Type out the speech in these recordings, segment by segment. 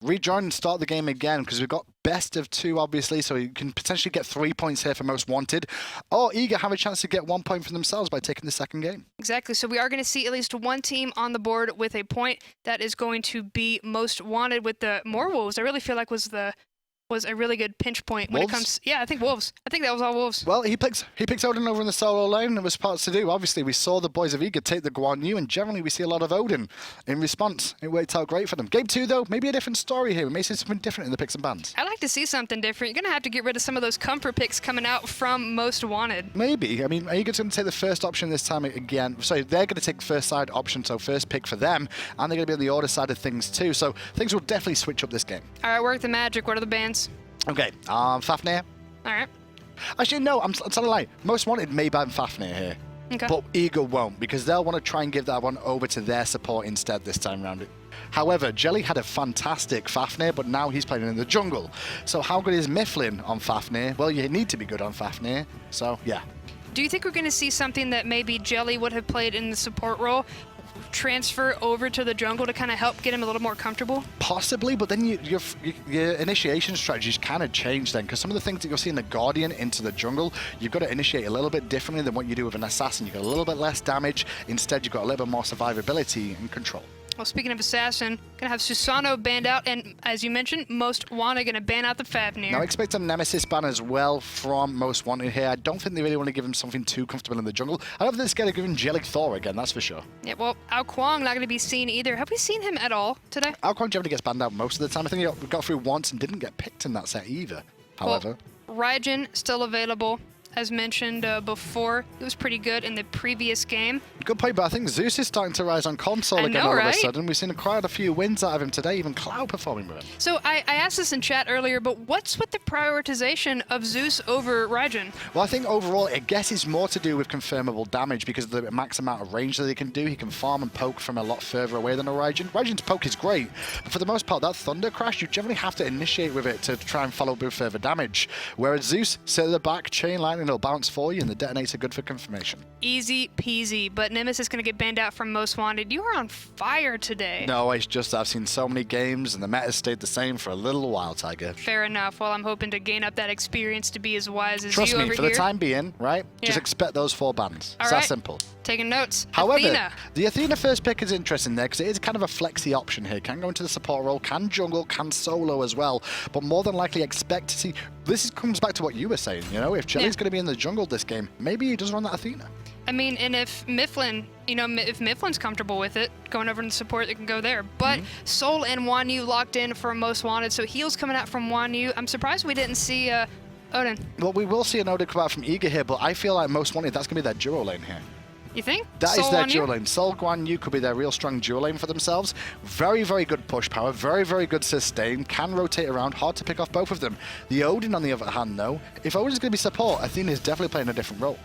rejoin and start the game again, because we've got best of 2, obviously, so you can potentially get 3 points here for most wanted, or Eager have a chance to get 1 point for themselves by taking the second game. Exactly, so we are going to see at least one team on the board with a point that is going to be most wanted with the more wolves. I really feel like was a really good pinch point when Wolves? it comes. Yeah, I think wolves. I think that was all wolves. Well, he picks Odin over in the solo lane, and there was parts to do. Obviously, we saw the boys of Eager take the Guan Yu, and generally we see a lot of Odin in response. It worked out great for them. Game 2, though, maybe a different story here. We may see something different in the picks and bans. I'd like to see something different. You're going to have to get rid of some of those comfort picks coming out from most wanted. Maybe. I mean, are you going to take the first option this time again? So they're going to take first side option, so first pick for them, and they're going to be on the order side of things too. So things will definitely switch up this game. All right, work the magic. What are the bans? Okay, Fafnir. All right. Actually, no, I'm telling a lie. Most wanted may ban Fafnir here. Okay. But Eagle won't, because they'll want to try and give that one over to their support instead this time around. However, Jellly had a fantastic Fafnir, but now he's playing in the jungle. So how good is Myflin on Fafnir? Well, you need to be good on Fafnir, so yeah. Do you think we're going to see something that maybe Jellly would have played in the support role transfer over to the jungle to kind of help get him a little more comfortable? Possibly, but then your initiation strategies kind of change then, because some of the things that you'll see in the Guardian into the jungle, you've got to initiate a little bit differently than what you do with an assassin. You've got a little bit less damage. Instead, you've got a little bit more survivability and control. Well, speaking of assassin, gonna have Susano banned out, and as you mentioned, Most Wanted gonna ban out the Fafnir. Now expect a Nemesis ban as well from Most Wanted here. I don't think they really want to give him something too comfortable in the jungle. I don't think they're scared of giving Jellly Thor again, that's for sure. Yeah, well, Ao Kwang not gonna be seen either. Have we seen him at all today? Ao Kwang generally gets banned out most of the time. I think he got through once and didn't get picked in that set either, however. Well, Raijin still available. As mentioned before, he was pretty good in the previous game. Good point, but I think Zeus is starting to rise on console again all of a sudden. We've seen quite a few wins out of him today, even Cloud performing with him. So I asked this in chat earlier, but what's with the prioritization of Zeus over Raijin? Well, I think overall, I guess it's more to do with confirmable damage because of the max amount of range that he can do. He can farm and poke from a lot further away than a Raijin. Raijin's poke is great, but for the most part, that Thunder Crash, you generally have to initiate with it to try and follow up with further damage. Whereas Zeus, sit at the back, chain lightning, it'll bounce for you, and the detonates are good for confirmation. Easy peasy, but Nemesis is going to get banned out from Most Wanted. You are on fire today. No, it's just I've seen so many games, and the meta's stayed the same for a little while, Tiger. Fair enough. Well, I'm hoping to gain up that experience to be as wise as Trust you me, over for here. the time being, right? Yeah. Just expect those 4 bans. All It's right. that simple. Taking notes. However, Athena. the Athena first pick is interesting there because it is kind of a flexy option here. Can go into the support role, can jungle, can solo as well, but more than likely expect to see... This comes back to what you were saying, you know? If Jelly's going to be in the jungle this game, maybe he does run that Athena. I mean, and if Myflin, you know, if Myflin's comfortable with it, going over in support, they can go there. But Sol and Guan Yu locked in for Most Wanted, so heals coming out from Guan Yu. I'm surprised we didn't see Odin. Well, we will see an Odin come out from Eager here, but I feel like Most Wanted, that's going to be their duo lane here. You think? That Sol is their Guan Yu? duo lane. Sol Guan Yu could be their real strong duo lane for themselves. Very, very good push power. Very, very good sustain. Can rotate around. Hard to pick off both of them. The Odin, on the other hand, though, if Odin's going to be support, Athena is definitely playing a different role.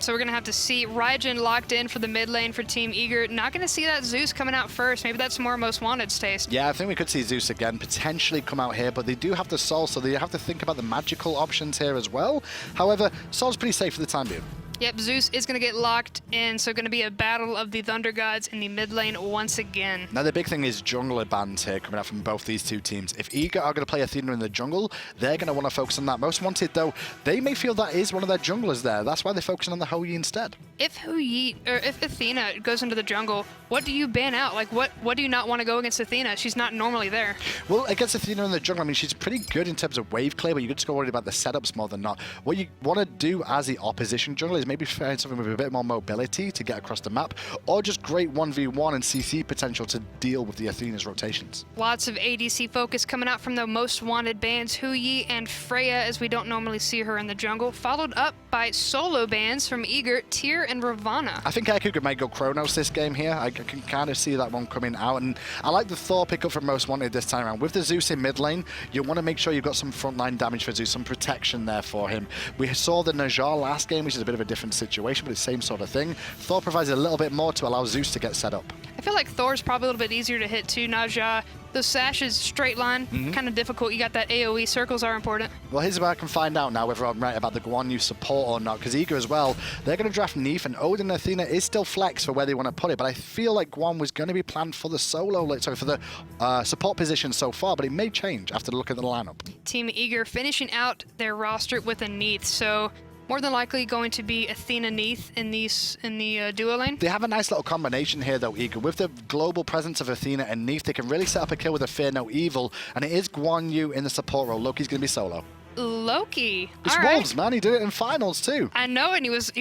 So we're going to have to see Raijin locked in for the mid lane for Team Eager. Not going to see that Zeus coming out first. Maybe that's more Most Wanted's taste. Yeah, I think we could see Zeus again potentially come out here, but they do have to Sol, so they have to think about the magical options here as well. However, Sol's pretty safe for the time being. Yep, Zeus is going to get locked in, so going to be a battle of the Thunder Gods in the mid lane once again. Now, the big thing is jungler bans here coming out from both these two teams. If Eager are going to play Athena in the jungle, they're going to want to focus on that. Most Wanted, though, they may feel that is one of their junglers there. That's why they're focusing on the Hou Yi instead. If if Athena goes into the jungle, what do you ban out? Like, what do you not want to go against Athena? She's not normally there. Well, against Athena in the jungle, I mean, she's pretty good in terms of wave clear, but you could just go worried about the setups more than not. What you want to do as the opposition jungler is maybe find something with a bit more mobility to get across the map, or just great 1v1 and CC potential to deal with the Athena's rotations. Lots of ADC focus coming out from the Most Wanted bans, Hou Yi and Freya, as we don't normally see her in the jungle, followed up by solo bans from Eager, Tyr, and Ravana. I think AirCougar might go Chronos this game here. I can kind of see that one coming out, and I like the Thor pickup from Most Wanted this time around. With the Zeus in mid lane, you want to make sure you've got some frontline damage for Zeus, some protection there for him. We saw the Najar last game, which is a bit of a different different situation, but it's the same sort of thing. Thor provides a little bit more to allow Zeus to get set up. I feel like Thor's probably a little bit easier to hit too. Naja, those sashes, straight line, kind of difficult. You got that AoE. Circles are important. Well, here's where I can find out now whether I'm right about the Guan Yu support or not, because Eager as well, they're going to draft Neith, and Odin and Athena is still flex for where they want to put it, but I feel like Guan was going to be planned for the for the support position so far, but it may change after looking at the lineup. Team Eager finishing out their roster with a Neith, so more than likely going to be Athena Neith in the duo lane. They have a nice little combination here though, Eager. With the global presence of Athena and Neith, they can really set up a kill with a Fear No Evil, and it is Guan Yu in the support role. Loki's going to be solo. Loki. It's All Wolves, right. man. He did it in finals too. I know, and it was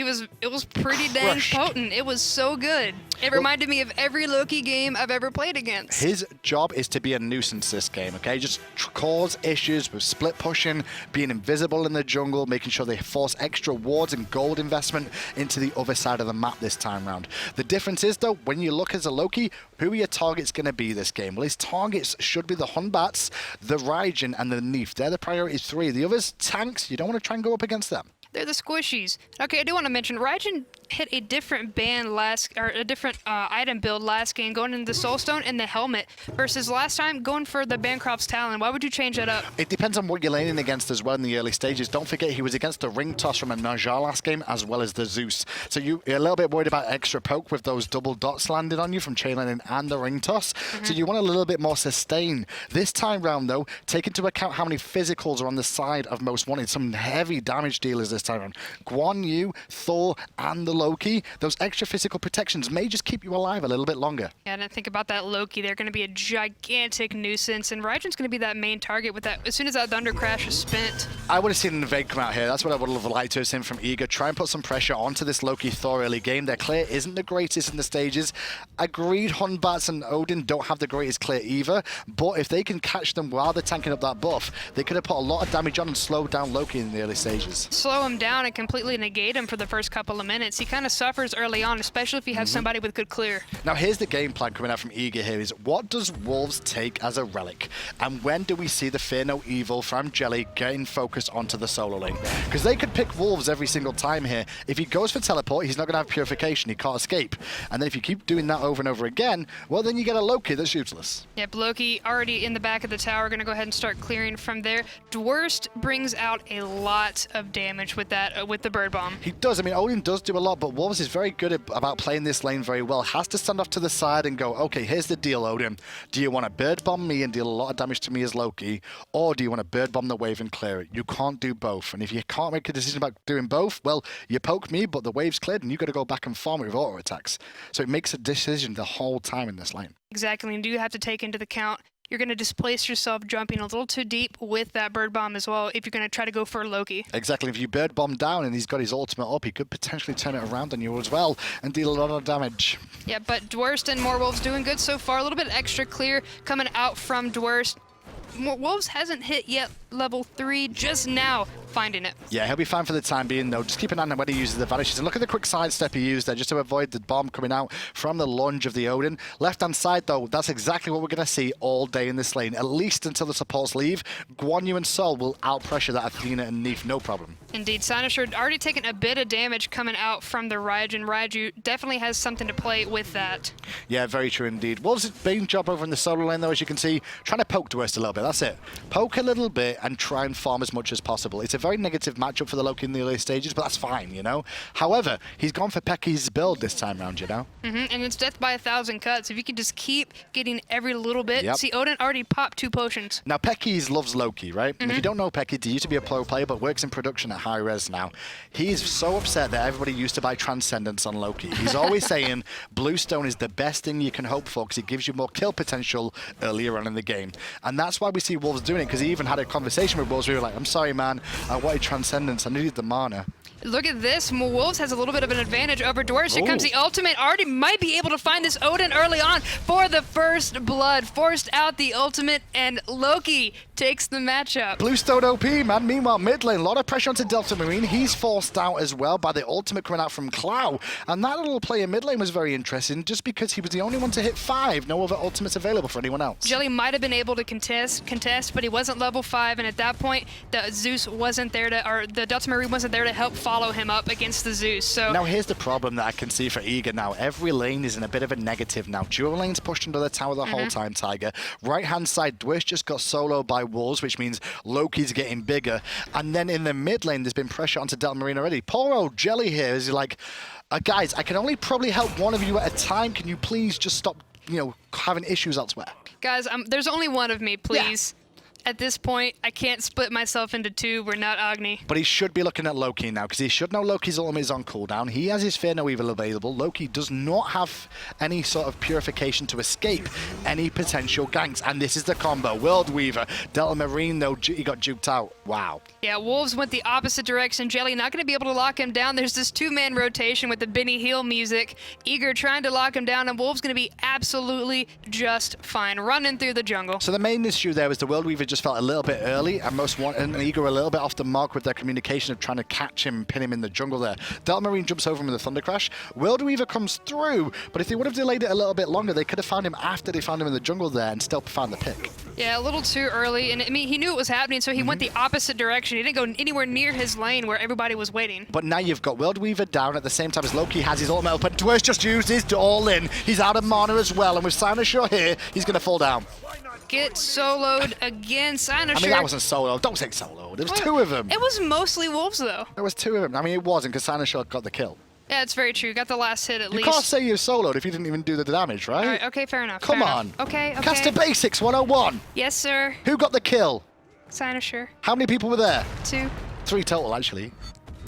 pretty dang Crushed. potent. It was so good. It reminded me of every Loki game I've ever played against. His job is to be a nuisance this game, okay? Just cause issues with split pushing, being invisible in the jungle, making sure they force extra wards and gold investment into the other side of the map this time round. The difference is, though, when you look as a Loki, who are your targets going to be this game? Well, his targets should be the Batz, the Raijin, and the Neith. They're the priority three. The others, tanks, you don't want to try and go up against them. They're the squishies. Okay, I do want to mention Raijin hit a different a different item build last game, going into the Soulstone and the helmet, versus last time going for the Bancroft's Talon. Why would you change that up? It depends on what you're laning against as well in the early stages. Don't forget he was against the ring toss from a Naja last game as well as the Zeus. So you're a little bit worried about extra poke with those double dots landing on you from chain laning and the ring toss. So you want a little bit more sustain. This time round though, take into account how many physicals are on the side of most wanted. Some heavy damage dealers this time around. Guan Yu, Thor, and the Loki. Those extra physical protections may just keep you alive a little bit longer. Yeah, I didn't think about that Loki. They're going to be a gigantic nuisance, and Raijin's going to be that main target with that. As soon as that Thunder Crash is spent. I would have seen an evade come out here. That's what I would have liked to have seen from Eager. Try and put some pressure onto this Loki Thor early game. Their clear isn't the greatest in the stages. Agreed, Batz and Odin don't have the greatest clear either, but if they can catch them while they're tanking up that buff, they could have put a lot of damage on and slowed down Loki in the early stages. Slow him down and completely negate him for the first couple of minutes. He kind of suffers early on, especially if you have somebody with good clear. Now here's the game plan coming out from Eager here is, what does Wolves take as a relic? And when do we see the Fear No Evil from Jellly getting focused onto the solo lane? Because they could pick Wolves every single time here. If he goes for teleport, he's not going to have purification. He can't escape. And then if you keep doing that over and over again, well then you get a Loki that's useless. Yep, Loki already in the back of the tower, going to go ahead and start clearing from there. Dwurst brings out a lot of damage with that, with the bird bomb. He does. I mean, Odin does do a lot, but Wolves is very good about playing this lane very well. Has to stand off to the side and go, okay, here's the deal, Odin. Do you want to bird bomb me and deal a lot of damage to me as Loki, or do you want to bird bomb the wave and clear it? You can't do both. And if you can't make a decision about doing both, well, you poke me, but the wave's cleared and you got to go back and farm it with auto attacks. So it makes a decision the whole time in this lane. Exactly, and do you have to take into account you're going to displace yourself jumping a little too deep with that bird bomb as well if you're going to try to go for Loki. Exactly. If you bird bomb down and he's got his ultimate up, he could potentially turn it around on you as well and deal a lot of damage. Yeah, but Dwurst and Wolves doing good so far. A little bit extra clear coming out from Dwurst. Wolves hasn't hit yet level 3, just now finding it. Yeah, he'll be fine for the time being, though. Just keep an eye on when he uses the vanishes. And look at the quick sidestep he used there just to avoid the bomb coming out from the lunge of the Odin. Left-hand side, though, that's exactly what we're going to see all day in this lane, at least until the supports leave. Guan Yu and Sol will out-pressure that Athena and Neith, no problem. Indeed, xCynosure already taken a bit of damage coming out from the Raijin. Raiju definitely has something to play with that. Yeah, very true indeed. Wolves' main job over in the solo lane, though, as you can see, trying to poke Dwurst a little bit. That's it. Poke a little bit and try and farm as much as possible. It's a very negative matchup for the Loki in the early stages, but that's fine, you know? However, he's gone for Pecky's build this time round, you know? And it's death by 1,000 cuts. If you can just keep getting every little bit. Yep. See, Odin already popped 2 potions. Now, Pecky's loves Loki, right? And if you don't know Pecky, he used to be a pro player, but works in production at hi-rez now. He's so upset that everybody used to buy Transcendence on Loki. He's always saying Bluestone is the best thing you can hope for because it gives you more kill potential earlier on in the game. And that's why we see Wolves doing it, because he even had a conversation with Wolves where he was like, I'm sorry, man, I wanted Transcendence. I needed the mana. Look at this. Wolves has a little bit of an advantage over Dwurst. Here comes the ultimate. Already might be able to find this Odin early on for the first blood. Forced out the ultimate, and Loki takes the matchup. Bluestone OP, man. Meanwhile, mid lane, a lot of pressure onto Delta Marine. He's forced out as well by the ultimate coming out from Clow. And that little play in mid lane was very interesting just because he was the only one to hit 5. No other ultimates available for anyone else. Jellly might have been able to contest, but he wasn't level 5. And at that point, the Zeus wasn't there to, or the Delta Marine wasn't there to help follow him up against the Zeus. So now here's the problem that I can see for Eager now. Every lane is in a bit of a negative now. Dual lane's pushed under the tower the whole time, Tiger. Right-hand side, Dwurst just got soloed by Wolves, which means Loki's getting bigger. And then in the mid lane, there's been pressure onto Delta Marine already. Poor old Jellly here is like, guys, I can only probably help one of you at a time. Can you please just stop, having issues elsewhere? Guys, there's only one of me, please. At this point, I can't split myself into two. We're not Agni. But he should be looking at Loki now, because he should know Loki's ultimate is on cooldown. He has his Fear No Evil available. Loki does not have any sort of purification to escape any potential ganks. And this is the combo. World Weaver. Delta Marine, though, he got juked out. Wow. Yeah, Wolves went the opposite direction. Jellly not going to be able to lock him down. There's this two-man rotation with the Benny Hill music. Eager trying to lock him down, and Wolves going to be absolutely just fine, running through the jungle. So the main issue there was the World Weaver just felt a little bit early, and Eager a little bit off the mark with their communication of trying to catch him, pin him in the jungle there. Delta Marine jumps over him with a Thunder Crash. World Weaver comes through, but if they would have delayed it a little bit longer, they could have found him after they found him in the jungle there and still found the pick. Yeah, a little too early, and I mean, he knew it was happening, so he went the opposite direction. He didn't go anywhere near his lane where everybody was waiting. But now you've got World Weaver down at the same time as Loki has his ultimate open. Dwurst just used his all-in. He's out of mana as well, and with XCynosurex here, he's going to fall down. Get soloed again, XCynosurex. I mean, that wasn't solo. Don't say solo. There was two of them. It was mostly Wolves, though. There was two of them. I mean, it wasn't, because XCynosurex got the kill. Yeah, it's very true. Got the last hit at least. You can't say you soloed if you didn't even do the damage, right? All right, okay, fair enough. Come fair on. Enough. Okay. Caster Basics 101. Yes, sir. Who got the kill? XCynosurex. How many people were there? 2. 3 total, actually.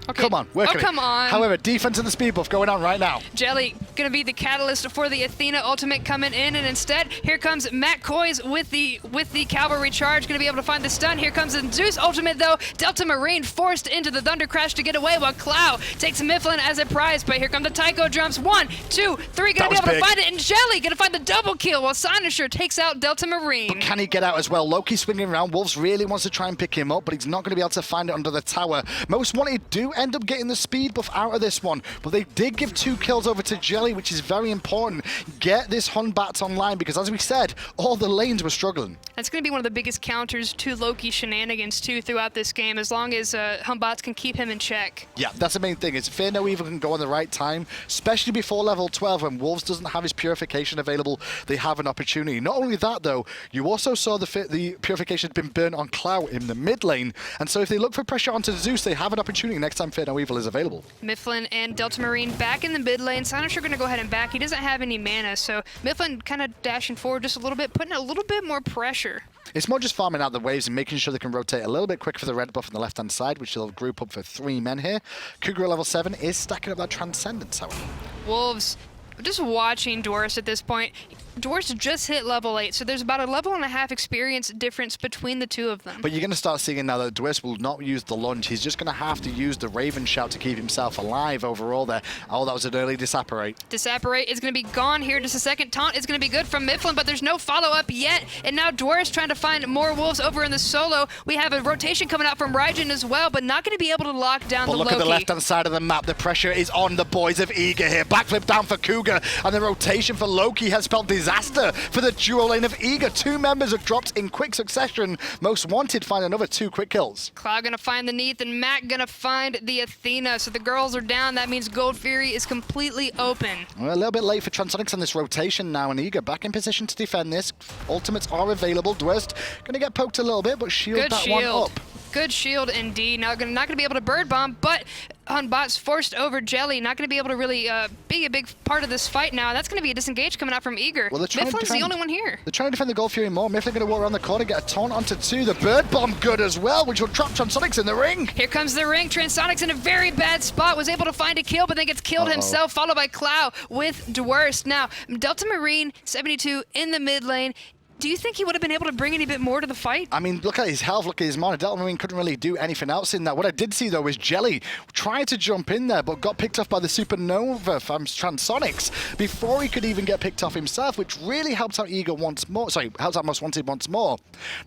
Okay. Come on, work it. Come on. However, defense and the speed buff going on right now. Jellly gonna be the catalyst for the Athena ultimate coming in, and instead here comes Matt Koiz with the cavalry charge, gonna be able to find the stun. Here comes the Zeus ultimate though. Delta Marine forced into the Thunder Crash to get away, while Clow takes Myflin as a prize. But here come the Taiko drums. 1, 2, 3, gonna be able to find it, and Jellly gonna find the double kill while XCynosurex takes out Delta Marine. But can he get out as well? Loki swinging around. Wolves really wants to try and pick him up, but he's not going to be able to find it under the tower. Most Wanted do end up getting the speed buff out of this one, but they did give 2 kills over to Jellly, which is very important. Get this Batz online, because as we said, all the lanes were struggling. That's going to be one of the biggest counters to Loki's shenanigans too throughout this game, as long as Batz can keep him in check. Yeah, that's the main thing. Is Fear No Evil can go on the right time, especially before level 12 when Wolves doesn't have his purification available. They have an opportunity. Not only that though, you also saw the purification had been burnt on Clow in the mid lane, and so if they look for pressure onto Zeus, they have an opportunity next time Fear No Evil is available. Myflin and Delta Marine back in the mid lane. XCynosurex going to go ahead and back. He doesn't have any mana, so Myflin kind of dashing forward just a little bit, putting a little bit more pressure. It's more just farming out the waves and making sure they can rotate a little bit quick for the red buff on the left-hand side, which will group up for 3 men here. Cougar level 7 is stacking up that Transcendence, however. Wolves just watching Dwurst at this point. Dwurst just hit level 8, so there's about a level and a half experience difference between the two of them. But you're going to start seeing now that Dwurst will not use the lunge. He's just going to have to use the Raven Shout to keep himself alive overall there. Oh, that was an early Disapparate. Disapparate is going to be gone here just a second. Taunt is going to be good from Myflin, but there's no follow-up yet. And now Dwurst trying to find more Wolves over in the solo. We have a rotation coming out from Raijin as well, but not going to be able to lock down the Loki. But look at the left-hand side of the map. The pressure is on the boys of Eager here. Backflip down for Cougar, and the rotation for Loki has spelled disaster for the dual lane of Eager. 2 members have dropped in quick succession. Most Wanted find another 2 quick kills. Cloud gonna find the Neith, and Matt gonna find the Athena. So the girls are down. That means Gold Fury is completely open. We're a little bit late for Transonics on this rotation now, and Eager back in position to defend this. Ultimates are available. Dwurst gonna get poked a little bit, but shield that one up. Good shield indeed. Not gonna be able to bird bomb, but Batz forced over Jellly. Not gonna be able to really be a big part of this fight now. That's gonna be a disengage coming out from Eager. Well, Myflin's the only one here. They're trying to defend the Gold Fury more. Myflin gonna walk around the corner, get a taunt onto 2. The bird bomb good as well, which will trap Transonics in the ring. Here comes the ring. Transonics in a very bad spot. Was able to find a kill, but then gets killed himself, followed by Clow with Dwurst. Now, Delta Marine 72 in the mid lane. Do you think he would have been able to bring any bit more to the fight? I mean, look at his health, look at his mana. Delta Marine couldn't really do anything else in that. What I did see, though, was Jellly trying to jump in there, but got picked off by the Supernova from Transonics before he could even get picked off himself, which really helps out Eager once more. Sorry, helps out Most Wanted once more.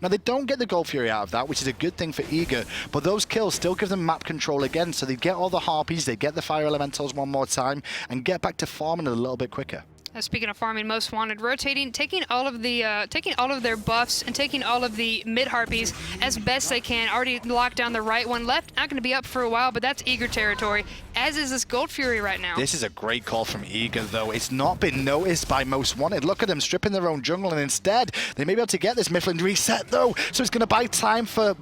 Now, they don't get the Gold Fury out of that, which is a good thing for Eager, but those kills still give them map control again, so they get all the Harpies, they get the Fire Elementals one more time, and get back to farming a little bit quicker. Speaking of farming, Most Wanted rotating, taking all of their buffs and taking all of the mid harpies as best they can. Already locked down the right one. Left not going to be up for a while, but that's Eager territory. As is this Gold Fury right now. This is a great call from Eager, though. It's not been noticed by Most Wanted. Look at them stripping their own jungle, and instead they may be able to get this Myflin reset, though. So it's going to buy time for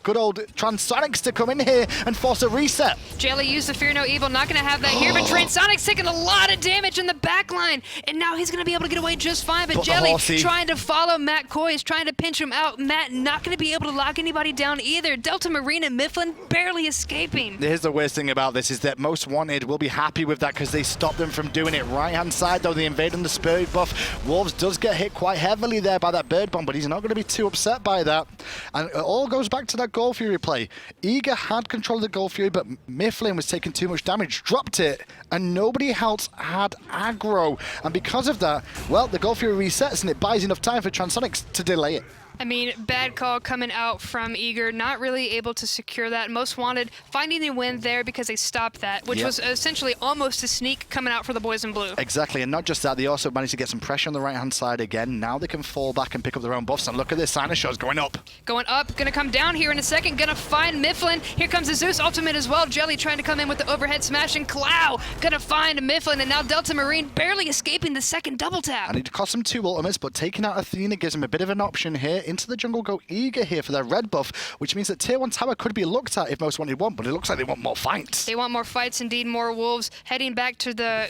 good old Transonics to come in here and force a reset. Jellly used the Fear No Evil, not going to have that here, but Transonics taking a lot of damage in the back line. And now he's going to be able to get away just fine, but Jellly trying to follow Matt Koiz, trying to pinch him out. Matt not going to be able to lock anybody down either. Delta Marine and Myflin barely escaping. Here's the worst thing about this is that Most Wanted will be happy with that because they stopped them from doing it. Right-hand side, though, they invading the Spirit buff. Wolves does get hit quite heavily there by that Bird Bomb, but he's not going to be too upset by that. And it all goes back to that Gold Fury play. Eager had control of the Gold Fury, but Myflin was taking too much damage, dropped it, and nobody else had aggro. And because of that, well, the Gold Fury resets and it buys enough time for Transonics to delay it. I mean, bad call coming out from Eager, not really able to secure that. Most Wanted finding the win there because they stopped that, which was essentially almost a sneak coming out for the boys in blue. Exactly, and not just that, they also managed to get some pressure on the right-hand side again. Now they can fall back and pick up their own buffs, and look at this, xCynosurex going up. Going up, gonna come down here in a second, gonna find Myflin. Here comes the Zeus ultimate as well. Jellly trying to come in with the overhead smash, and Clow gonna find Myflin, and now Delta Marine barely escaping the second double tap. And it cost him 2 ultimates, but taking out Athena gives him a bit of an option here. Into the jungle go Eager here for their red buff, which means that Tier 1 tower could be looked at if Most Wanted want, but it looks like they want more fights. They want more fights, indeed, more wolves heading back to the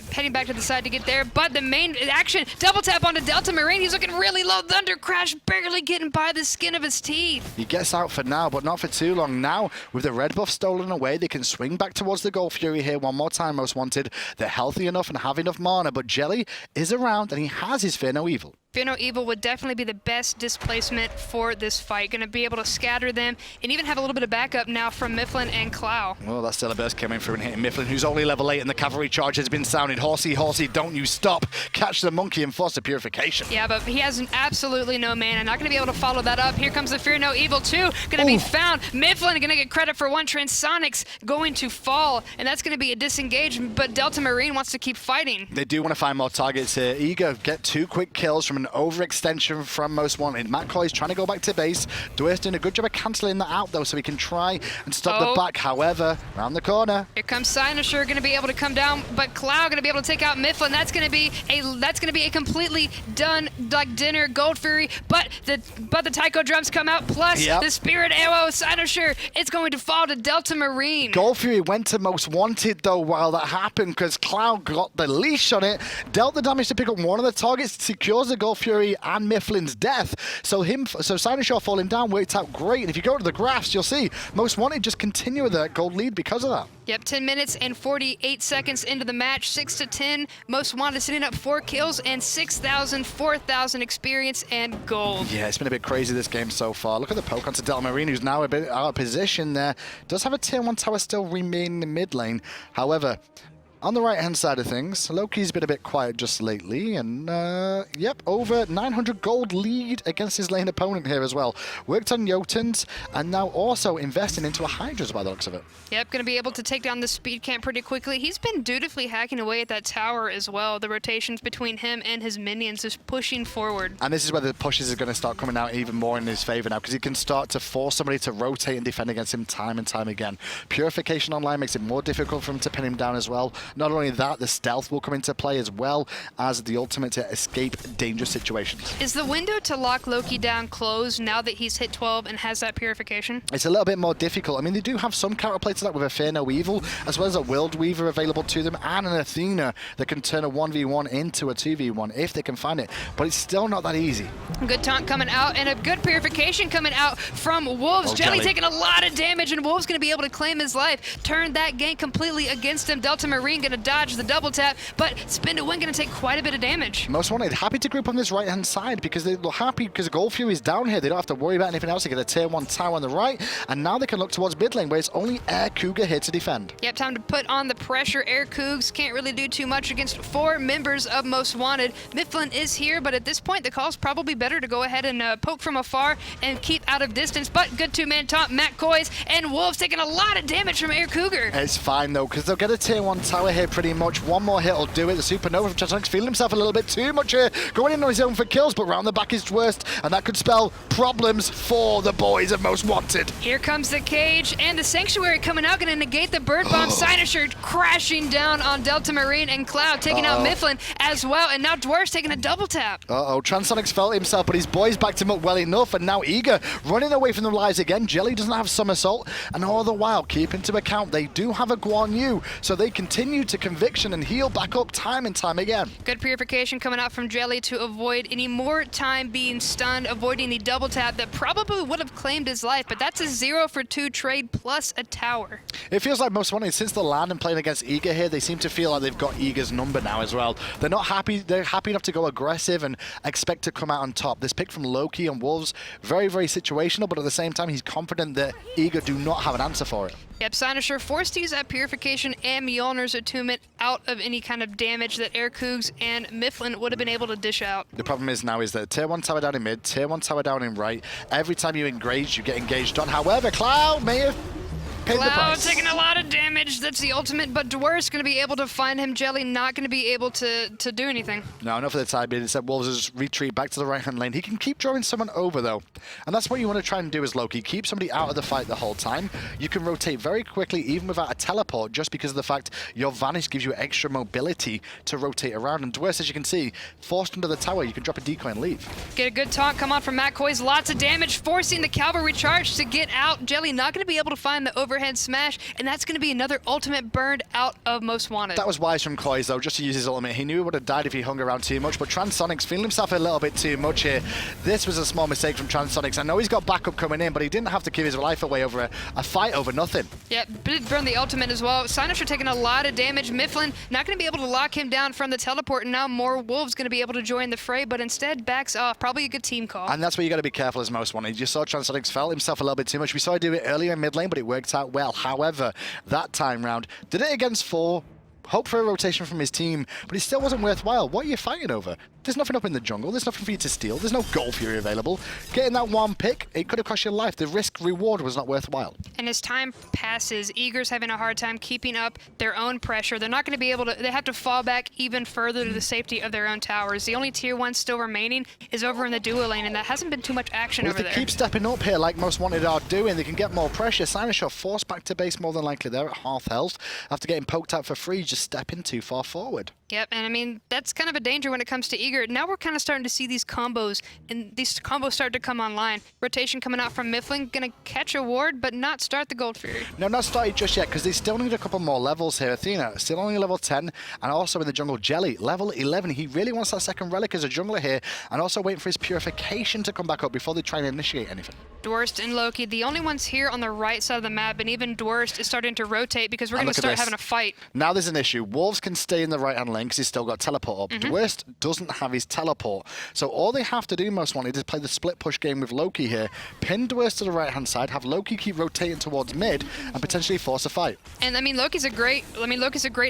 side to get there. But the main action, double tap onto Delta Marine. He's looking really low. Thunder Crash barely getting by the skin of his teeth. He gets out for now, but not for too long. Now, with the red buff stolen away, they can swing back towards the Gold Fury here one more time, Most Wanted. They're healthy enough and have enough mana, but Jellly is around and he has his Fear No Evil. Fear No Evil would definitely be the best displacement for this fight. Going to be able to scatter them and even have a little bit of backup now from Myflin and Clow. Well, that's still a burst coming through and hitting Myflin, who's only level 8, and the cavalry charge has been sounded. Horsey, horsey, don't you stop. Catch the monkey and force the purification. Yeah, but he has absolutely no mana. Not going to be able to follow that up. Here comes the Fear No Evil 2. Going to be found. Myflin going to get credit for one. Transonics going to fall, and that's going to be a disengage, but Delta Marine wants to keep fighting. They do want to find more targets here. Eager get 2 quick kills from an overextension from Most Wanted. Matt Koiz trying to go back to base. Dwurst doing a good job of cancelling that out, though, so he can try and stop the back. However, around the corner. Here comes xCynosurex, going to be able to come down, but Clow going to be able to take out Myflin. That's going to be a completely done like dinner Gold Fury, but the Taiko drums come out, plus the Spirit Arrow. xCynosurex, it's going to fall to Delta Marine. Gold Fury went to Most Wanted, though, while that happened, because Clow got the leash on it, dealt the damage to pick up one of the targets, secures the Gold Fury and Myflin's death. So xCynosurex falling down worked out great. And if you go to the graphs, you'll see Most Wanted just continue with that gold lead because of that. Yep, 10 minutes and 48 seconds into the match, 6-10. Most Wanted sitting up 4 kills and 6,000, 4,000 experience and gold. Yeah, it's been a bit crazy this game so far. Look at the poke onto Delta Marine, who's now a bit out of position there. Does have a Tier 1 tower still remaining in the mid lane. However, on the right-hand side of things, Loki's been a bit quiet just lately, and yep, over 900 gold lead against his lane opponent here as well. Worked on Jotuns, and now also investing into a hi-rez by the looks of it. Yep, going to be able to take down the speed camp pretty quickly. He's been dutifully hacking away at that tower as well. The rotations between him and his minions is pushing forward. And this is where the pushes are going to start coming out even more in his favor now, because he can start to force somebody to rotate and defend against him time and time again. Purification online makes it more difficult for him to pin him down as well. Not only that, the stealth will come into play as well as the ultimate to escape dangerous situations. Is the window to lock Loki down closed now that he's hit 12 and has that purification? It's a little bit more difficult. I mean, they do have some counterplay to that with a Fear No Evil, as well as a World Weaver available to them, and an Athena that can turn a 1v1 into a 2v1 if they can find it. But it's still not that easy. Good taunt coming out, and a good purification coming out from Wolves. Jellly taking a lot of damage, and Wolves going to be able to claim his life. Turn that gank completely against him. Delta Marine going to dodge the double tap, but Spin to Win going to take quite a bit of damage. Most Wanted happy to group on this right-hand side because they're happy because Gold Fury is down here. They don't have to worry about anything else. They get a Tier 1 tower on the right, and now they can look towards mid lane where it's only AirCougar here to defend. Yep, time to put on the pressure. AirCougs can't really do too much against 4 members of Most Wanted. Myflin is here, but at this point, the call's probably better to go ahead and poke from afar and keep out of distance, but good 2-man taunt. Matt Koiz and Wolves taking a lot of damage from AirCougar. It's fine, though, because they'll get a Tier 1 tower over here pretty much. One more hit will do it. The Supernova from Transonics feeling himself a little bit too much here. Going in on his own for kills, but round the back is Dwurst, and that could spell problems for the boys of Most Wanted. Here comes the cage, and the Sanctuary coming out, going to negate the Bird Bomb. xCynosurex crashing down on Delta Marine, and Cloud taking out Myflin as well, and now Dwurst taking a double tap. Transonics felt himself, but his boys backed him up well enough, and now Eager running away from the lives again. Jellly doesn't have Somersault, and all the while, keep into account, they do have a Guan Yu, so they continue to conviction and heal back up time and time again. Good purification coming out from Jellly to avoid any more time being stunned, avoiding the double tap that probably would have claimed his life, but that's a 0-for-2 trade plus a tower. It feels like Most Wanted, since the land and playing against Eager here, they seem to feel like they've got Eager's number now as well. They're not happy, they're happy enough to go aggressive and expect to come out on top. This pick from Loki and Wolves, very, very situational, but at the same time, he's confident that Eager do not have an answer for it. Yep, xCynosurex forced to use that purification and Mjolnir's attunement out of any kind of damage that AirCougar and Myflin would have been able to dish out. The problem is now is that tier 1 tower down in mid, tier 1 tower down in right. Every time you engage, you get engaged on. However, Cloud may have paid the Cloud price. taking a lot of damage. That's the ultimate, but Dwurst going to be able to find him. Jellly not going to be able to do anything. No, not for the time being. Instead, Wolves just retreat back to the right-hand lane. He can keep drawing someone over, though. And that's what you want to try and do as Loki. Keep somebody out of the fight the whole time. You can rotate very quickly, even without a teleport, just because of the fact your Vanish gives you extra mobility to rotate around. And Dwurst, as you can see, forced under the tower, you can drop a decoy and leave. Get a good taunt come on from Koiz. Lots of damage, forcing the cavalry charge to get out. Jellly not going to be able to find the overhead smash, and that's going to be another ultimate burned out of Most Wanted. That was wise from Koiz, though, just to use his ultimate. He knew he would have died if he hung around too much, but Transonics feeling himself a little bit too much here. This was a small mistake from Transonics. I know he's got backup coming in, but he didn't have to give his life away over a fight over nothing. Yeah, did burn the ultimate as well. xCynosurex taking a lot of damage. Myflin not going to be able to lock him down from the teleport, and now more Wolves going to be able to join the fray, but instead backs off. Probably a good team call. And that's where you got to be careful as Most Wanted. You saw Transonics felt himself a little bit too much. We saw him do it earlier in mid lane, but it worked out well. However, that time round, did it against Thor. Hope for a rotation from his team, but it still wasn't worthwhile. What are you fighting over? There's nothing up in the jungle. There's nothing for you to steal. There's no Gold Fury available. Getting that one pick, it could have cost your life. The risk-reward was not worthwhile. And as time passes, Eager's having a hard time keeping up their own pressure. They're not going to be able to, they have to fall back even further to the safety of their own towers. The only tier 1 still remaining is over in the duo lane, and that hasn't been too much action over there. If they keep stepping up here like Most Wanted are doing, they can get more pressure. xCynosurex forced back to base more than likely there at half health. After getting poked out for free, just stepping too far forward. Yep, and I mean, that's kind of a danger when it comes to Eager. Now we're kind of starting to see these combos, and these combos start to come online. Rotation coming out from Myflin, gonna catch a ward, but not start the Gold Fury. No, not started just yet, because they still need a couple more levels here. Athena, still only level 10, and also in the jungle, Jellly, level 11. He really wants that second relic as a jungler here, and also waiting for his purification to come back up before they try and initiate anything. Dwurst and Loki, the only ones here on the right side of the map, and even Dwurst is starting to rotate because we're going to start having a fight. Now there's an issue. Wolves can stay in the right-hand lane because he's still got teleport up. Dwurst doesn't have his teleport. So all they have to do, Most Wanted, is play the split push game with Loki here, pin Dwurst to the right-hand side, have Loki keep rotating towards mid, and potentially force a fight. And I mean, Loki's a great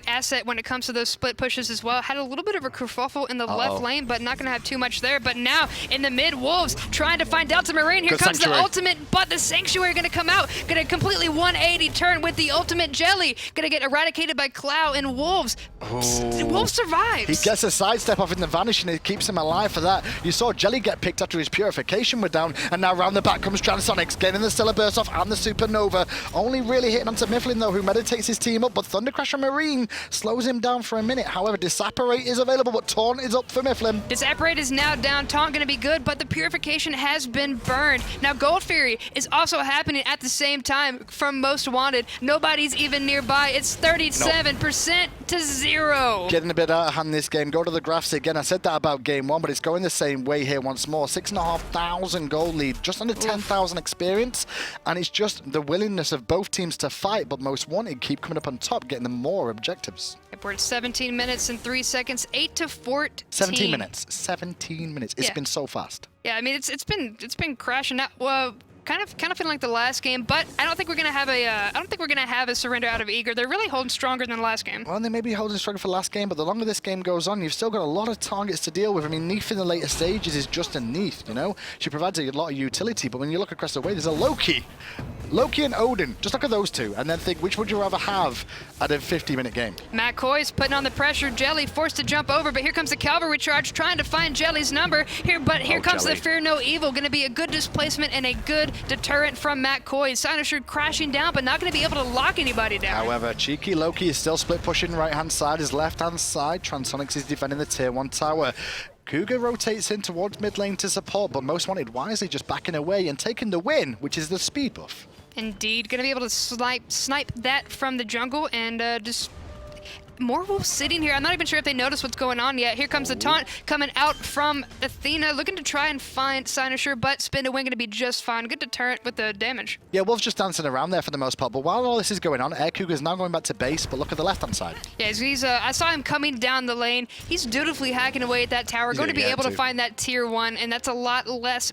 asset when it comes to those split pushes as well. Had a little bit of a kerfuffle in the left lane, but not going to have too much there. But now in the mid, Wolves trying to find Delta Marine. Here comes the ultimate, but the Sanctuary going to come out, going to completely 180 turn with the ultimate Jellly, going to get eradicated by Clow, and Wolves. Wolves survives. He gets a sidestep off in the Vanish, and it keeps him alive for that. You saw Jellly get picked after his purification were down, and now round the back comes Transonics, getting the Stellar Burst off and the Supernova. Only really hitting onto Myflin, though, who meditates his team up, but Thunder Crash and Marine slows him down for a minute. However, Disapparate is available, but Taunt is up for Myflin. Disapparate is now down. Taunt going to be good, but the purification has been burned. Now Gold Fury is also happening at the same time from Most Wanted. Nobody's even nearby. It's 37% to 0. Getting a bit out of hand this game. Go to the graphs again. I said that about game 1, but it's going the same way here once more. 6,500 gold lead, just under 10,000 experience, and it's just the willingness of both teams to fight, but Most Wanted keep coming up on top, getting them more objectives. We're at 17 minutes and 3 seconds, 8 to 14. 17 minutes. 17 minutes. It's been so fast. Yeah, I mean it's been crashing out. Well, kind of feeling like the last game, but I don't think we're gonna have a surrender out of Eager. They're really holding stronger than the last game. Well, they may be holding stronger for the last game, but the longer this game goes on, you've still got a lot of targets to deal with. I mean, Neith in the later stages is just a Neith, you know? She provides a lot of utility, but when you look across the way, there's a Loki. Loki and Odin, just look at those two, and then think, which would you rather have at a 50-minute game? Matt Koiz putting on the pressure. Jellly forced to jump over, but here comes the cavalry charge, trying to find Jelly's number. Here comes Jellly. the Fear No Evil. Going to be a good displacement and a good deterrent from Matt Koiz. xCynosure crashing down, but not going to be able to lock anybody down. However, cheeky Loki is still split pushing right-hand side, his left-hand side. Transonics is defending the tier 1 tower. Cougar rotates in towards mid lane to support, but Most Wanted wisely just backing away and taking the win, which is the speed buff. Indeed, going to be able to snipe that from the jungle and just more wolves sitting here. I'm not even sure if they notice what's going on yet. Here comes the taunt coming out from Athena, looking to try and find xCynosure, but Spin to Wing going to be just fine. Good deterrent with the damage. Yeah, Wolf's just dancing around there for the most part, but while all this is going on, AirCougar is now going back to base, but look at the left-hand side. Yeah, he's I saw him coming down the lane. He's dutifully hacking away at that tower, going to be able to find that tier 1, and that's a lot less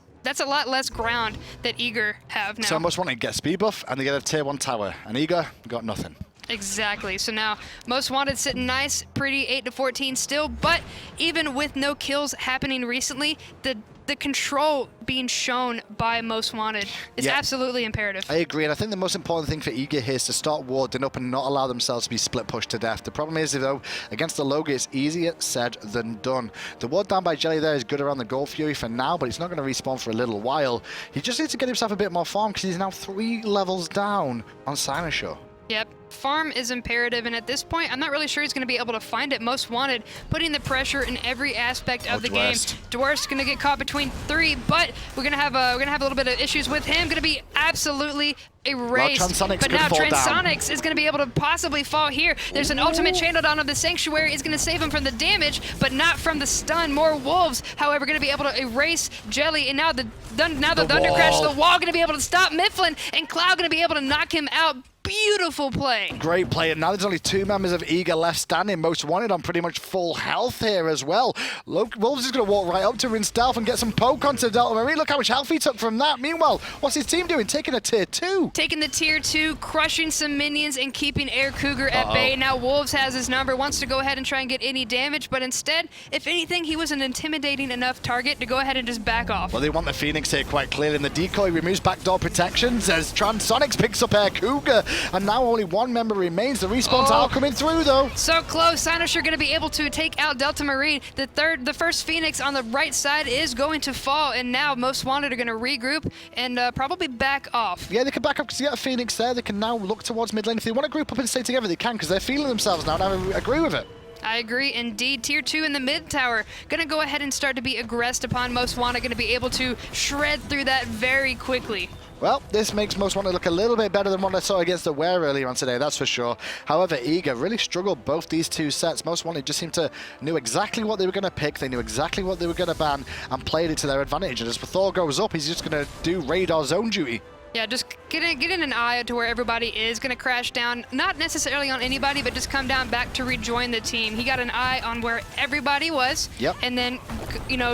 ground that Eager have now. So Most Wanted get speed buff, and they get a tier 1 tower, and Eager got nothing. Exactly. So now Most Wanted sitting nice, pretty 8-14 still, but even with no kills happening recently, the control being shown by Most Wanted is absolutely imperative. I agree, and I think the most important thing for Eager here is to start warding up and not allow themselves to be split pushed to death. The problem is, though, against the Loki, it's easier said than done. The ward down by Jellly there is good around the Gold Fury for now, but it's not going to respawn for a little while. He just needs to get himself a bit more farm because he's now 3 levels down on xCynosurex. Yep, farm is imperative, and at this point, I'm not really sure he's going to be able to find it. Most Wanted, putting the pressure in every aspect of the game. Dwurst going to get caught between 3, but we're going to have a little bit of issues with him. Going to be absolutely erased. Well, but now Transonics is going to be able to possibly fall here. There's an ultimate channel down of the Sanctuary. Is going to save him from the damage, but not from the stun. More wolves, however, going to be able to erase Jellly, and now the Thunder Crash, the wall going to be able to stop Myflin, and Cloud going to be able to knock him out. Beautiful play. Great play, and now there's only 2 members of Eager left standing. Most Wanted on pretty much full health here as well. Wolves is going to walk right up to him in stealth and get some poke onto Delta Marine. Look how much health he took from that. Meanwhile, what's his team doing? Taking a tier 2. Taking the tier 2, crushing some minions and keeping AirCougar at bay. Now Wolves has his number, wants to go ahead and try and get any damage, but instead, if anything, he was an intimidating enough target to go ahead and just back off. Well, they want the Phoenix here quite clearly, and the decoy removes backdoor protections as Transonics picks up AirCougar. And now only 1 member remains. The respawns are coming through, though. So close. xCynosure going to be able to take out Delta Marine. The first Phoenix on the right side is going to fall, and now Most Wanted are going to regroup and probably back off. Yeah, they can back up because you got a Phoenix there. They can now look towards mid lane. If they want to group up and stay together, they can because they're feeling themselves now, and I agree with it. I agree, indeed. Tier 2 in the mid tower. Going to go ahead and start to be aggressed upon Most Wanted. Going to be able to shred through that very quickly. Well, this makes Most Wanted look a little bit better than what I saw against the Wear earlier on today, that's for sure. However, Eager really struggled both these 2 sets. Most Wanted just seemed to knew exactly what they were going to pick, they knew exactly what they were going to ban, and played it to their advantage. And as Thor goes up, he's just going to do radar zone duty. Yeah, just get in an eye to where everybody is going to crash down. Not necessarily on anybody, but just come down back to rejoin the team. He got an eye on where everybody was, and then,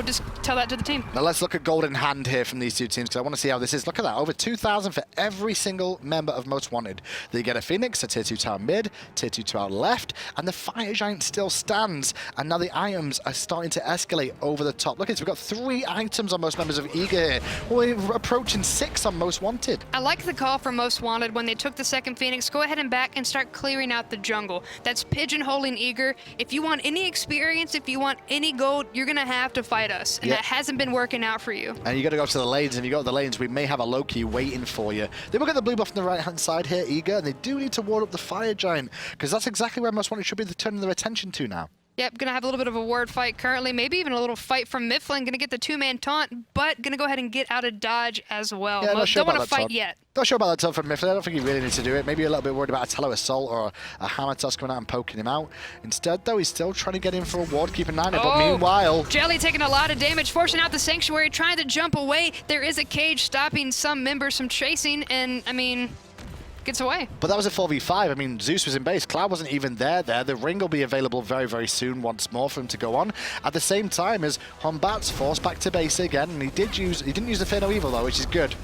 just tell that to the team. Now let's look at Golden Hand here from these 2 teams, because I want to see how this is. Look at that, over 2,000 for every single member of Most Wanted. They get a Phoenix, a tier 2 tower mid, tier 2 tower left, and the Fire Giant still stands. And now the items are starting to escalate over the top. Look at this, we've got 3 items on most members of Eager here. We're approaching 6 on Most Wanted. I like the call from Most Wanted when they took the second Phoenix. Go ahead and back and start clearing out the jungle. That's pigeonholing Eager. If you want any experience, if you want any gold, you're going to have to fight us. And that hasn't been working out for you. And you got to go to the lanes. If you go to the lanes, we may have a Loki waiting for you. They will get the blue buff on the right-hand side here, Eager, and they do need to ward up the Fire Giant, because that's exactly where Most Wanted should be turning their attention to now. Yep, going to have a little bit of a ward fight currently, maybe even a little fight from Myflin. Going to get the 2-man taunt, but going to go ahead and get out of dodge as well. Yeah, don't want to fight yet. Not sure about that taunt from Myflin. I don't think he really needs to do it. Maybe a little bit worried about a Tello Assault or a Hammer Toss coming out and poking him out. Instead, though, he's still trying to get in for a ward, keep an eye on it. But meanwhile, Jellly taking a lot of damage, forcing out the Sanctuary, trying to jump away. There is a cage stopping some members from chasing, and, gets away. But that was a 4v5. I mean, Zeus was in base. Cloud wasn't even there. The ring will be available very, very soon once more for him to go on. At the same time as Batz forced back to base again, and he didn't use the Fear No Evil though, which is good.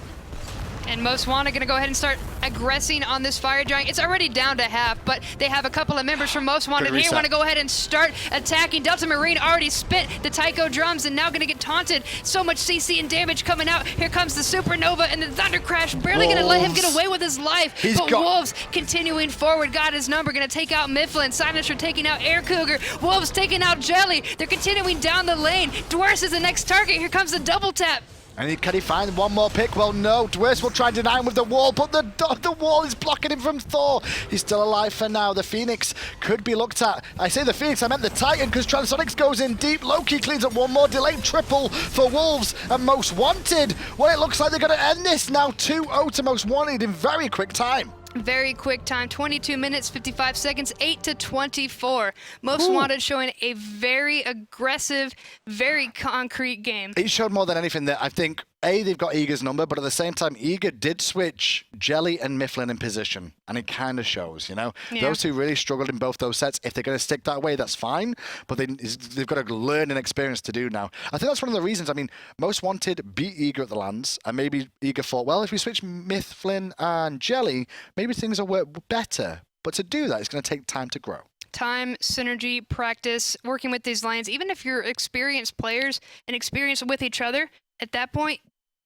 And Most Wanted going to go ahead and start aggressing on this Fire Giant. It's already down to half, but they have a couple of members from Most Wanted here. Want to go ahead and start attacking. Delta Marine already spit the Taiko drums and now going to get taunted. So much CC and damage coming out. Here comes the Supernova and the Thunder Crash. Barely going to let him get away with his life. But Wolves continuing forward. Got his number. Going to take out Myflin. Silencer taking out AirCougar. Wolves taking out Jellly. They're continuing down the lane. Dwurst is the next target. Here comes the double tap. And can he find one more pick? Well, no. Dwurst will try and deny him with the wall, but the wall is blocking him from Thor. He's still alive for now. The Phoenix could be looked at. I say the Phoenix, I meant the Titan, because Transonics goes in deep. Loki cleans up one more. Delayed triple for Wolves and Most Wanted. Well, it looks like they're going to end this now. 2-0 to Most Wanted in very quick time. Very quick time, 22 minutes, 55 seconds, 8-24. Most Wanted showing a very aggressive, very concrete game. It showed more than anything that I think, they've got Eager's number, but at the same time, Eager did switch Jellly and Myflin in position, and it kind of shows, you know? Yeah. Those two really struggled in both those sets. If they're going to stick that way, that's fine, but they've got to learn and experience to do now. I think that's one of the reasons. I mean, Most Wanted beat Eager at the lands, and maybe Eager thought, well, if we switch Myflin and Jellly, maybe things will work better. But to do that, it's going to take time to grow. Time, synergy, practice, working with these lanes. Even if you're experienced players and experienced with each other, at that point,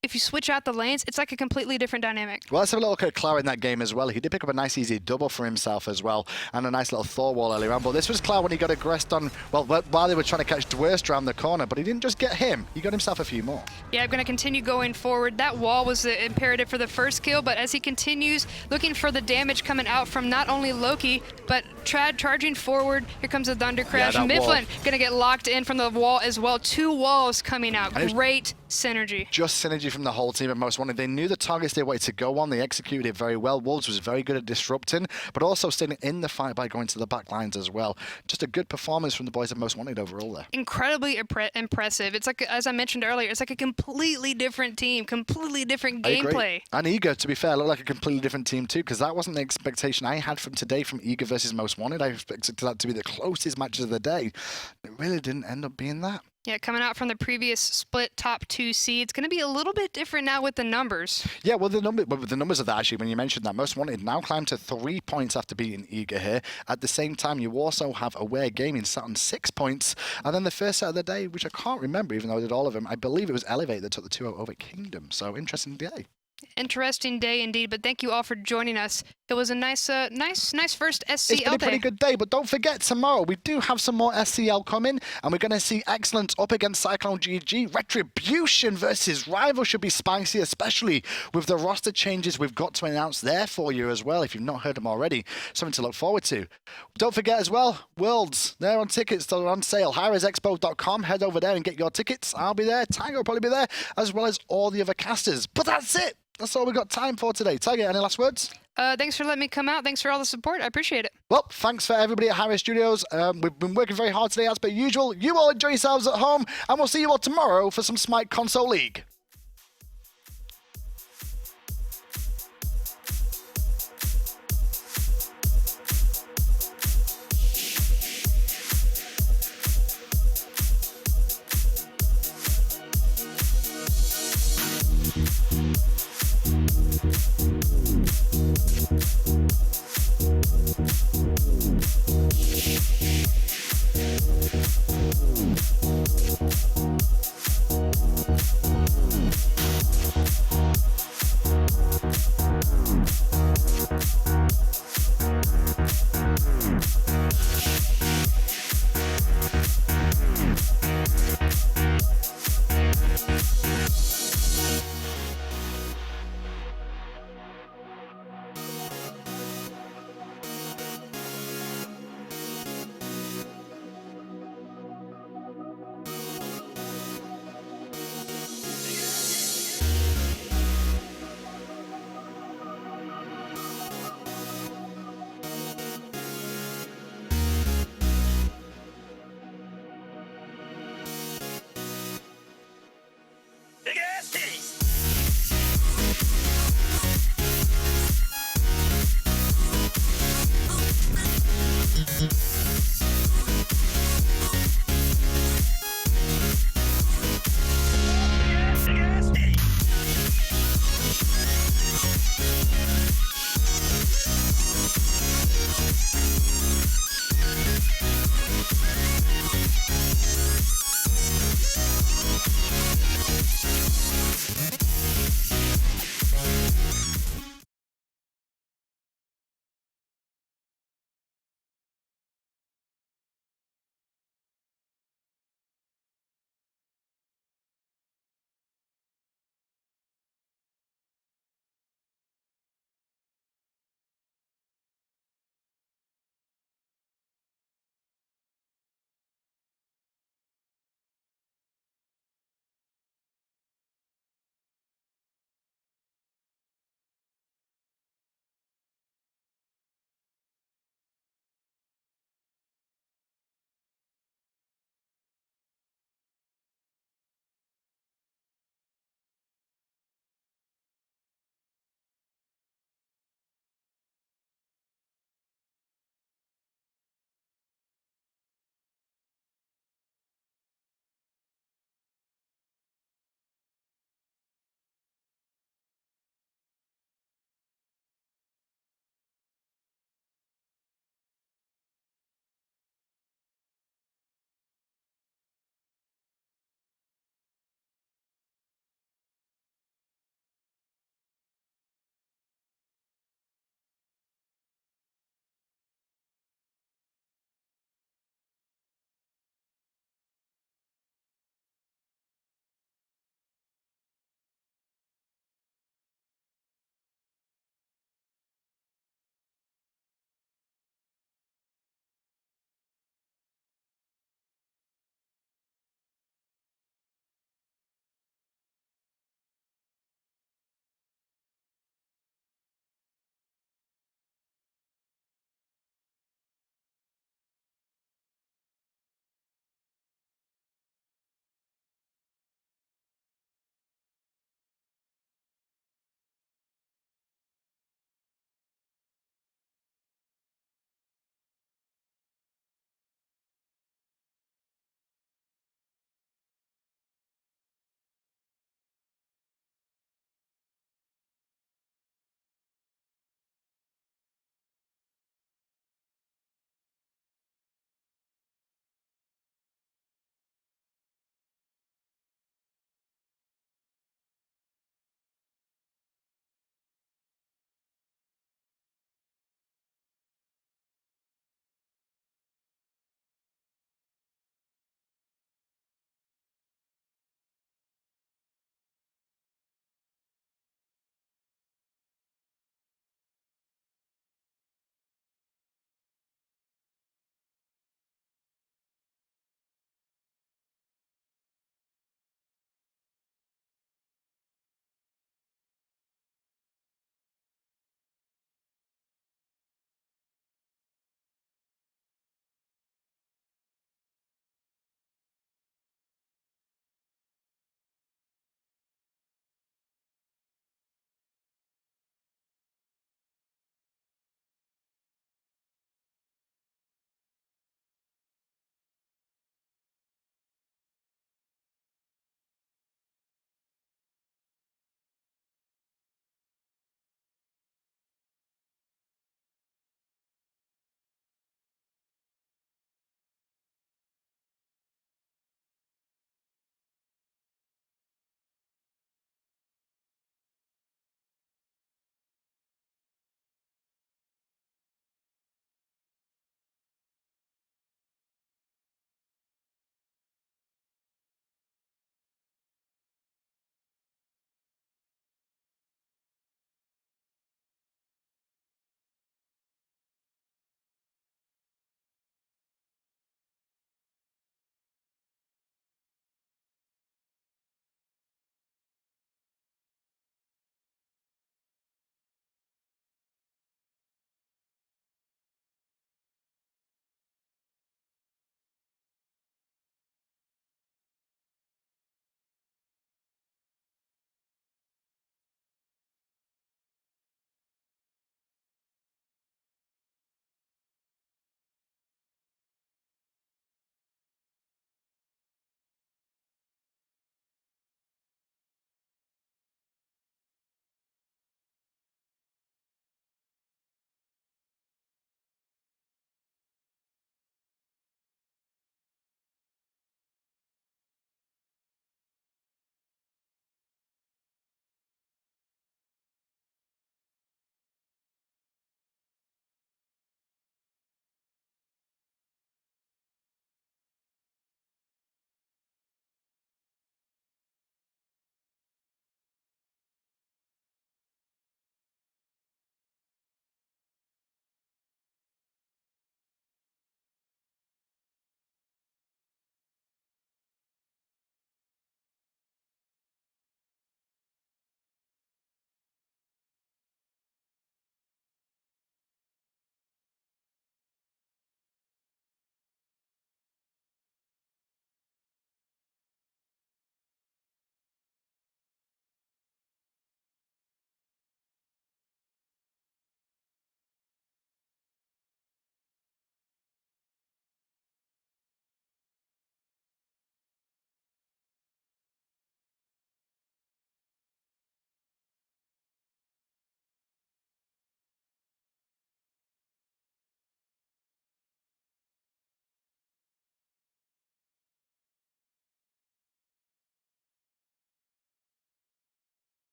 if you switch out the lanes, it's like a completely different dynamic. Well, let's have a look at Clow in that game as well. He did pick up a nice easy double for himself as well, and a nice little Thor wall earlier on. But this was Clow when he got aggressed on, well, while they were trying to catch Dwurst around the corner, but he didn't just get him. He got himself a few more. Yeah, I'm going to continue going forward. That wall was the imperative for the first kill, but as he continues looking for the damage coming out from not only Loki, but Trad charging forward. Here comes the Thunder Crash. Yeah, Myflin going to get locked in from the wall as well. 2 walls coming out. Great synergy. Just synergy from the whole team at Most Wanted. They knew the targets they wanted to go on. They executed it very well. Wolves was very good at disrupting, but also staying in the fight by going to the back lines as well. Just a good performance from the boys at Most Wanted overall there. Incredibly impressive. It's like, as I mentioned earlier, it's like a completely different team, completely different gameplay. And Eager, to be fair, looked like a completely different team too, because that wasn't the expectation I had from today from Eager versus Most Wanted. I expected that to be the closest matches of the day. It really didn't end up being that. Yeah, coming out from the previous split top 2 seeds, going to be a little bit different now with the numbers. Yeah, well, the numbers of that, actually, when you mentioned that, Most Wanted now climbed to 3 points after beating Eager here. At the same time, you also have Aware Gaming sat on 6 points. And then the first set of the day, which I can't remember, even though I did all of them, I believe it was Elevate that took the 2-0 over Kingdom. So, interesting day. Interesting day indeed, but thank you all for joining us. It was a nice first SCL day. It's been a pretty good day, but don't forget, tomorrow we do have some more SCL coming, and we're going to see Excellence up against Cyclone GG. Retribution versus Rival should be spicy, especially with the roster changes we've got to announce there for you as well, if you've not heard them already. Something to look forward to. Don't forget as well, Worlds, they're on tickets, they're on sale. hi-rezexpo.com, head over there and get your tickets. I'll be there, Tiger will probably be there, as well as all the other casters. But that's it. That's all we've got time for today. Tiger, any last words? Thanks for letting me come out. Thanks for all the support. I appreciate it. Well, thanks for everybody at hi-rez Studios. We've been working very hard today, as per usual. You all enjoy yourselves at home, and we'll see you all tomorrow for some Smite Console League.